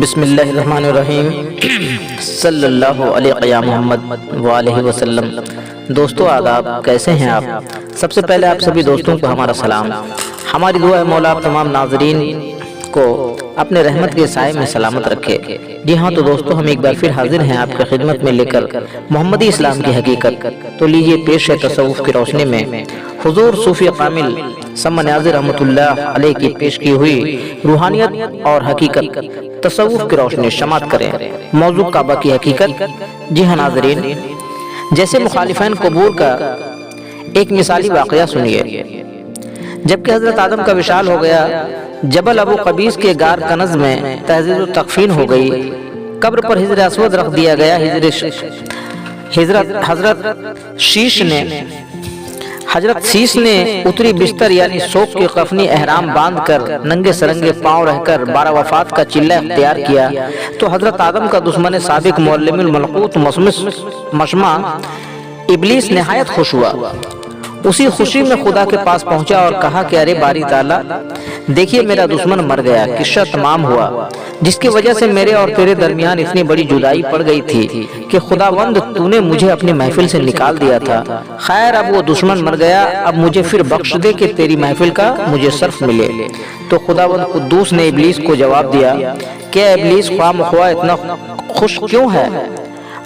بسم اللہ الرحمن الرحیم صلی اللہ علیہ محمد وآلہ وسلم۔ دوستو آداب، کیسے ہیں آپ؟ سب سے پہلے آپ سبھی دوستوں کو ہمارا سلام۔ ہماری دعا ہے مولا آپ تمام ناظرین کو اپنے رحمت کے سائے میں سلامت رکھے۔ جی ہاں تو دوستو، ہم ایک بار پھر حاضر ہیں آپ کی خدمت میں لے کر محمدی اسلام کی حقیقت۔ تو لیجئے پیش ہے تصوف کی روشنی میں حضور صوفی کامل سما نیاز رحمۃ اللہ علیہ کی پیش کی ہوئی روحانیت اور حقیقت تصوف کی روشنی شماعت کریں۔ موضوع کعبہ کی حقیقت۔ جی ہاں ناظرین، جیسے مخالفین قبور کا ایک مثالی واقعہ سنیے۔ جبکہ حضرت آدم کا وصال ہو گیا، جبل ابو قبیس کے غار کنز میں تحزیر و تکفین ہو گئی، قبر پر حجر اسود رکھ دیا گیا۔ حضرت شیش نے اتری بستر یعنی سوک کے کفنی احرام باندھ کر ننگے سرنگے پاؤں رہ کر بارہ وفات کا چلہ اختیار کیا تو حضرت آدم کا دشمن سابق معلم الملکوت مشمع ابلیس نہایت خوش ہوا۔ اسی خوشی میں خدا کے پاس پہنچا اور کہا کہ ارے باری تعالیٰ، دیکھیے میرا دشمن مر گیا، قصہ تمام ہوا، جس کی وجہ سے میرے اور تیرے درمیان اتنی بڑی جدائی پڑ گئی تھی کہ خداوند تو نے مجھے اپنی محفل سے نکال دیا تھا۔ خیر اب وہ دشمن مر گیا، اب مجھے پھر بخش دے کہ تیری محفل کا مجھے صرف ملے۔ تو خداوند قدوس نے ابلیس کو جواب دیا کہ ابلیس خواہ مخواہ اتنا خوش کیوں ہے؟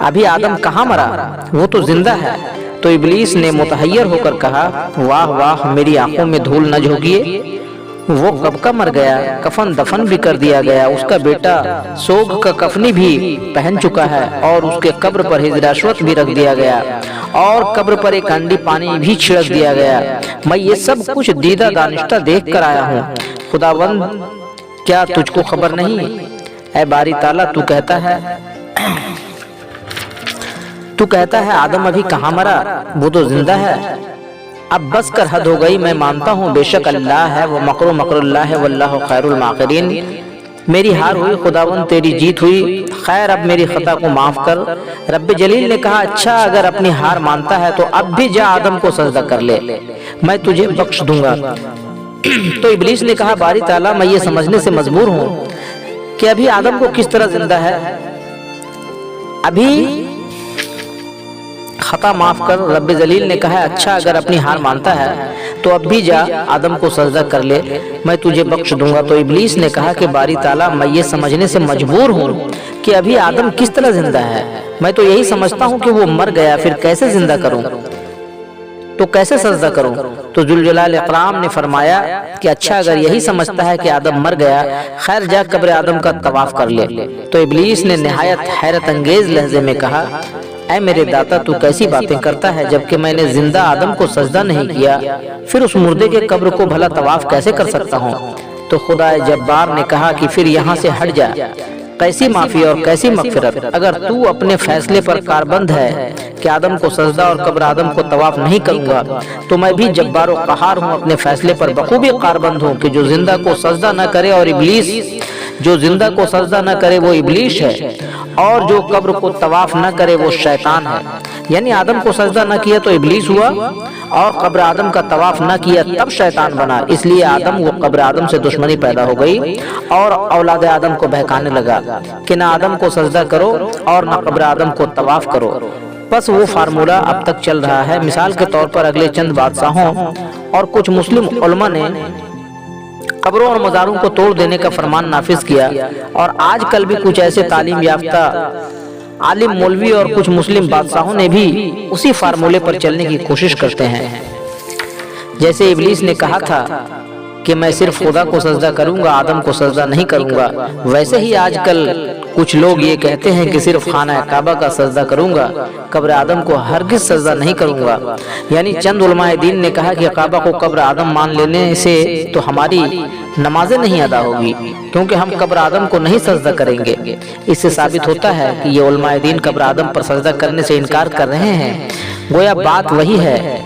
ابھی آدم کہاں مرا؟ وہ تو زندہ ہے۔ تو ابلیس نے متحیر ہو کر کہا، واہ واہ، میری آنکھوں میں دھول نہ جھونکیے، وہ کب کا مر گیا، کفن دفن بھی کر دیا گیا، اس کا بیٹا سوگ کا کفنی بھی پہن چکا ہے، اور اس کے قبر پر حجر اسود بھی رکھ دیا گیا، اور قبر پر ایک ہانڈی پانی بھی چھڑک دیا گیا۔ میں یہ سب کچھ دیدہ دانستہ دیکھ کر آیا ہوں۔ خداوند، کیا تجھ کو خبر نہیں؟ اے باری تعالیٰ، تو کہتا ہے آدم ابھی کہاں مرا، وہ تو زندہ ہے۔ اب بس کر حد ہو گئی، میں مانتا ہوں بے شک اللہ ہے، وہ مکر اللہ ہے واللہ خیر الماکرین۔ میری ہار ہوئی خداوند، تیری جیت ہوئی، خیر اب میری خطا کو معاف کر۔ رب جلیل نے کہا، اچھا اگر اپنی ہار مانتا ہے تو اب بھی جا آدم کو سجدہ کر لے، میں تجھے بخش دوں گا۔ تو ابلیس نے کہا، باری تعالیٰ، میں یہ سمجھنے سے مجبور ہوں کہ ابھی آدم کو کس طرح زندہ ہے، ابھی خطا معاف کر۔ رب جلیل نے کہا، اچھا اگر اپنی ہار مانتا ہے تو اب بھی جا آدم کو سجدہ کر لے، میں تجھے بخش دوں گا۔ تو ابلیس نے کہا کہ باری تعالیٰ، میں یہ سمجھنے سے مجبور ہوں کہ ابھی آدم کس طرح زندہ ہے، میں تو یہی سمجھتا ہوں کہ وہ مر گیا، پھر کیسے زندہ کروں، تو کیسے سجدہ کروں؟ تو ذوالجلال اکرام نے فرمایا کہ اچھا اگر یہی سمجھتا ہے کہ آدم مر گیا، خیر جا قبر آدم کا طواف کر لے۔ تو ابلیس نے نہایت حیرت انگیز لہجے میں کہا، اے میرے داتا، تو کیسی باتیں کرتا ہے، جبکہ میں نے زندہ آدم کو سجدہ نہیں کیا، پھر اس مردے کے قبر کو بھلا طواف کیسے کر سکتا ہوں؟ تو خدا جبار نے کہا کہ پھر یہاں سے ہٹ جا، کیسی معافی اور کیسی مغفرت! اگر تو اپنے فیصلے پر کاربند ہے کہ آدم کو سجدہ اور قبر آدم کو طواف نہیں کروں گا، تو میں بھی جبار و قہار ہوں، اپنے فیصلے پر بخوبی کاربند ہوں کہ جو زندہ کو سجدہ نہ کرے اور ابلیس جو زندہ کو سجدہ نہ کرے وہ ابلیس ہے، اور جو قبر کو طواف نہ کرے وہ شیطان ہے۔ یعنی آدم کو سجدہ نہ کیا تو ابلیس ہوا، اور قبر آدم کا طواف نہ کیا تب شیطان بنا۔ اس لیے آدم و قبر آدم سے دشمنی پیدا ہو گئی، اور اولاد آدم کو بہکانے لگا کہ نہ آدم کو سجدہ کرو اور نہ قبر آدم کو طواف کرو۔ بس وہ فارمولہ اب تک چل رہا ہے۔ مثال کے طور پر اگلے چند بادشاہوں اور کچھ مسلم علماء نے قبروں اور مزاروں کو توڑ دینے کا فرمان نافذ کیا، اور آج کل بھی کچھ ایسے تعلیم یافتہ عالم مولوی اور کچھ مسلم بادشاہوں نے بھی اسی فارمولے پر چلنے کی کوشش کرتے ہیں۔ جیسے ابلیس نے کہا تھا کہ میں صرف خدا کو سجدہ کروں گا، آدم کو سجدہ نہیں کروں گا، ویسے ہی آج کل کچھ لوگ یہ کہتے ہیں کہ صرف خانہ کعبہ کا سجدہ کروں گا، قبر آدم کو ہرگز سجدہ نہیں کروں گا۔ یعنی چند علماء دین نے کہا کہ کعبہ کو قبر آدم مان لینے سے تو ہماری نمازیں نہیں ادا ہوگی، کیونکہ ہم قبر آدم کو نہیں سجدہ کریں گے۔ اس سے ثابت ہوتا ہے کہ یہ علماء دین قبر آدم پر سجدہ کرنے سے انکار کر رہے ہیں۔ گویا بات وہی ہے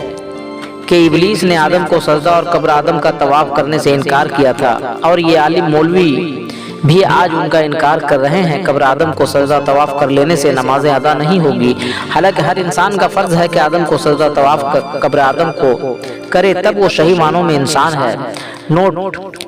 کہ ابلیس نے آدم کو سجدہ اور قبر آدم کا طواف کرنے سے انکار کیا تھا، اور یہ عالم مولوی بھی آج ان کا انکار کر رہے ہیں۔ قبر آدم کو سجدہ طواف کر لینے سے نمازیں ادا نہیں ہوگی، حالانکہ ہر انسان کا فرض ہے کہ آدم کو سجدہ طواف قبر آدم کو کرے، تب وہ صحیح معنوں میں انسان ہے۔ نوٹ: